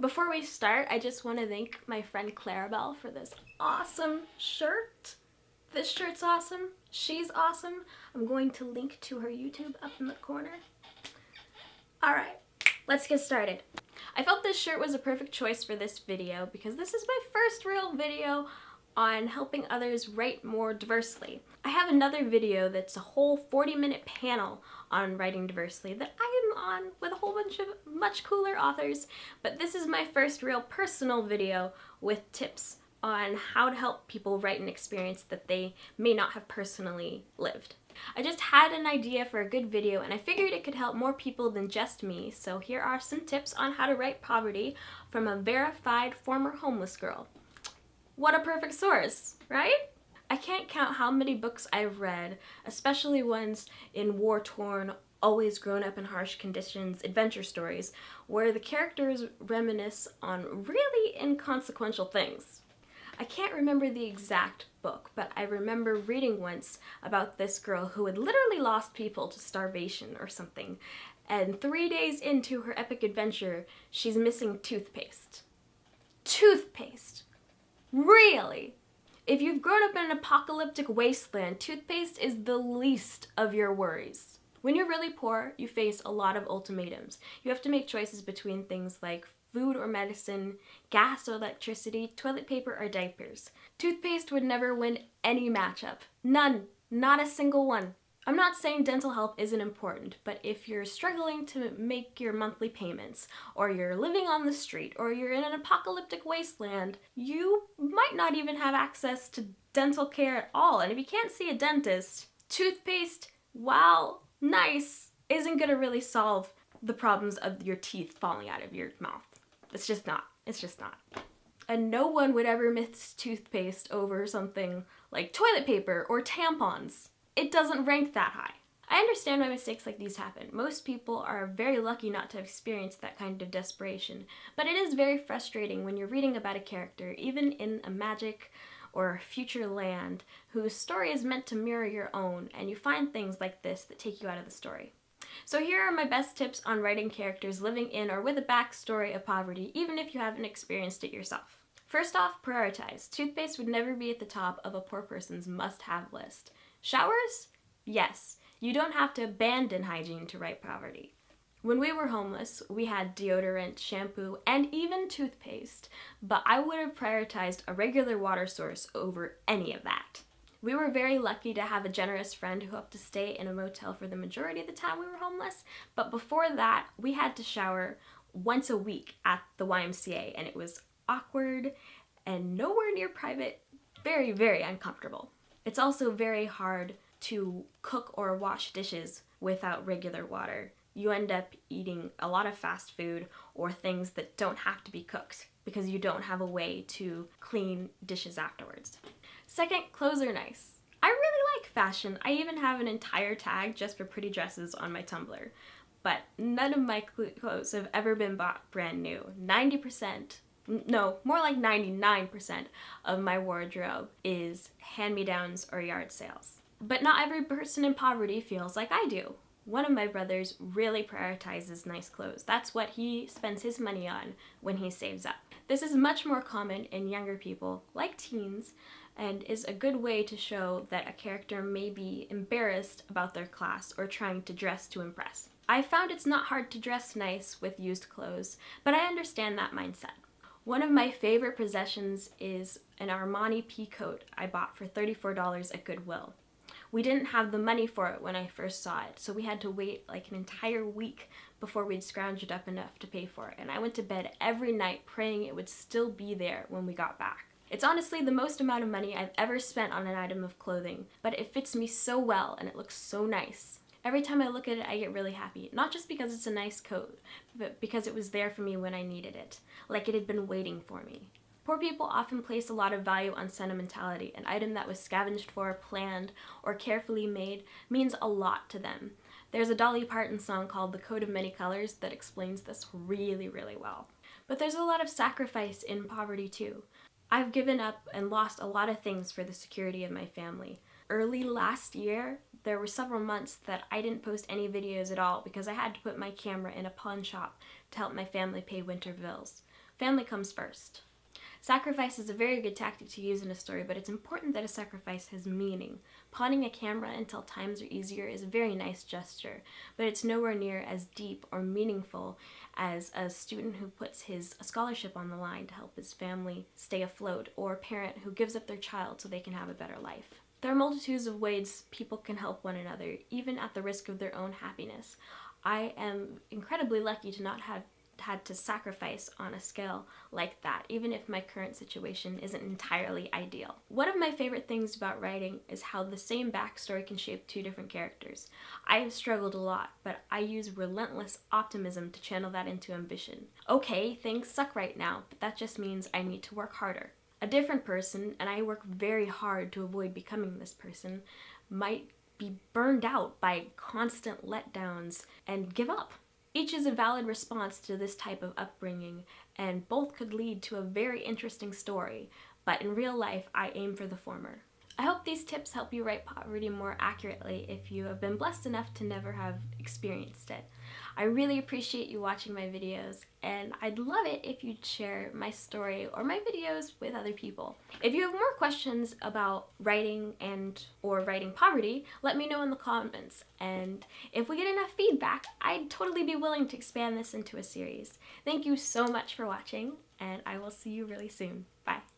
Before we start, I just want to thank my friend Clarabelle for this awesome shirt. This shirt's awesome. She's awesome. I'm going to link to her YouTube up in the corner. Alright, let's get started. I felt this shirt was a perfect choice for this video because this is my first real video on helping others write more diversely. I have another video that's a whole 40-minute panel on writing diversely that I am on with a whole bunch of much cooler authors, but this is my first real personal video with tips on how to help people write an experience that they may not have personally lived. I just had an idea for a good video and I figured it could help more people than just me, so here are some tips on how to write poverty from a verified former homeless girl. What a perfect source, right? I can't count how many books I've read, especially ones in war-torn, always grown up in harsh conditions, adventure stories, where the characters reminisce on really inconsequential things. I can't remember the exact book, but I remember reading once about this girl who had literally lost people to starvation or something, and 3 days into her epic adventure, she's missing toothpaste. Toothpaste! Really? If you've grown up in an apocalyptic wasteland, toothpaste is the least of your worries. When you're really poor, you face a lot of ultimatums. You have to make choices between things like food or medicine, gas or electricity, toilet paper or diapers. Toothpaste would never win any matchup. None. Not a single one. I'm not saying dental health isn't important, but if you're struggling to make your monthly payments, or you're living on the street, or you're in an apocalyptic wasteland, you might not even have access to dental care at all. And if you can't see a dentist, toothpaste, while nice, isn't gonna really solve the problems of your teeth falling out of your mouth. It's just not. It's just not. And no one would ever miss toothpaste over something like toilet paper or tampons. It doesn't rank that high. I understand why mistakes like these happen. Most people are very lucky not to have experienced that kind of desperation, but it is very frustrating when you're reading about a character, even in a magic or future land, whose story is meant to mirror your own, and you find things like this that take you out of the story. So here are my best tips on writing characters living in or with a backstory of poverty, even if you haven't experienced it yourself. First off, prioritize. Toothpaste would never be at the top of a poor person's must-have list. Showers? Yes. You don't have to abandon hygiene to write poverty. When we were homeless, we had deodorant, shampoo, and even toothpaste, but I would have prioritized a regular water source over any of that. We were very lucky to have a generous friend who helped us stay in a motel for the majority of the time we were homeless, but before that, we had to shower once a week at the YMCA, and it was awkward and nowhere near private, very, very uncomfortable. It's also very hard to cook or wash dishes without regular water. You end up eating a lot of fast food or things that don't have to be cooked because you don't have a way to clean dishes afterwards. Second, clothes are nice. I really like fashion. I even have an entire tag just for pretty dresses on my Tumblr. But none of my clothes have ever been bought brand new. 90%, no, more like 99% of my wardrobe is hand-me-downs or yard sales. But not every person in poverty feels like I do. One of my brothers really prioritizes nice clothes. That's what he spends his money on when he saves up. This is much more common in younger people, like teens, and is a good way to show that a character may be embarrassed about their class or trying to dress to impress. I found it's not hard to dress nice with used clothes, but I understand that mindset. One of my favorite possessions is an Armani pea coat I bought for $34 at Goodwill. We didn't have the money for it when I first saw it, so we had to wait like an entire week before we'd scrounged up enough to pay for it, and I went to bed every night praying it would still be there when we got back. It's honestly the most amount of money I've ever spent on an item of clothing, but it fits me so well and it looks so nice. Every time I look at it, I get really happy. Not just because it's a nice coat, but because it was there for me when I needed it, like it had been waiting for me. Poor people often place a lot of value on sentimentality. An item that was scavenged for, planned, or carefully made means a lot to them. There's a Dolly Parton song called The Coat of Many Colors that explains this really, really well. But there's a lot of sacrifice in poverty too. I've given up and lost a lot of things for the security of my family. Early last year, there were several months that I didn't post any videos at all because I had to put my camera in a pawn shop to help my family pay winter bills. Family comes first. Sacrifice is a very good tactic to use in a story, but it's important that a sacrifice has meaning. Pawning a camera until times are easier is a very nice gesture, but it's nowhere near as deep or meaningful as a student who puts his scholarship on the line to help his family stay afloat, or a parent who gives up their child so they can have a better life. There are multitudes of ways people can help one another, even at the risk of their own happiness. I am incredibly lucky to not have had to sacrifice on a scale like that, even if my current situation isn't entirely ideal. One of my favorite things about writing is how the same backstory can shape two different characters. I have struggled a lot, but I use relentless optimism to channel that into ambition. Okay, things suck right now, but that just means I need to work harder. A different person, and I work very hard to avoid becoming this person, might be burned out by constant letdowns and give up. Each is a valid response to this type of upbringing, and both could lead to a very interesting story, but in real life, I aim for the former. I hope these tips help you write poverty more accurately if you have been blessed enough to never have experienced it. I really appreciate you watching my videos, and I'd love it if you'd share my story or my videos with other people. If you have more questions about writing or writing poverty, let me know in the comments, and if we get enough feedback, I'd totally be willing to expand this into a series. Thank you so much for watching, and I will see you really soon. Bye.